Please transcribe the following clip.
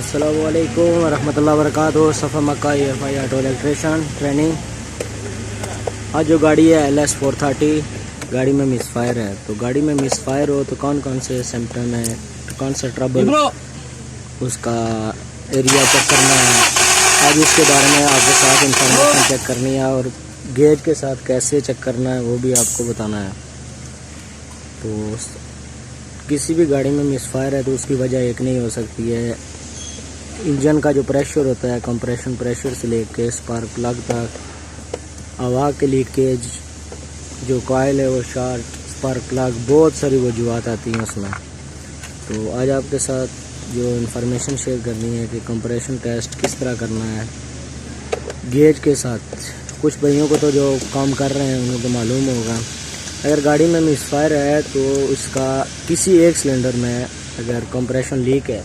السلام علیکم ورحمۃ اللہ وبرکاتہ. صفا مکہ EFI آٹو الیکٹریشین ٹریننگ. آج جو گاڑی ہے LS430 گاڑی میں مس فائر ہے. تو گاڑی میں مس فائر ہو تو کون کون سے سمپٹم ہیں, کون سا ٹربل, اس کا ایریا چیک کرنا ہے. آج اس کے بارے میں آپ کے ساتھ انفارمیشن چیک کرنی ہے اور گیج کے ساتھ کیسے چیک کرنا ہے وہ بھی آپ کو بتانا ہے. تو کسی بھی گاڑی میں مس فائر ہے تو اس کی وجہ ایک نہیں ہو سکتی ہے. انجن کا جو پریشر ہوتا ہے, کمپریشن پریشر سے لے کے اسپارک پلگ تک, ہوا کے لیکیج, جو کوائل ہے وہ شارٹ, اسپارک پلگ, بہت ساری وجوہات آتی ہیں اس میں. تو آج آپ کے ساتھ جو انفارمیشن شیئر کرنی ہے کہ کمپریشن ٹیسٹ کس طرح کرنا ہے گیج کے ساتھ. کچھ بھائیوں کو تو جو کام کر رہے ہیں انہیں تو معلوم ہوگا. اگر گاڑی میں مس فائر ہے تو اس کا کسی ایک سلنڈر میں اگر کمپریشن لیک ہے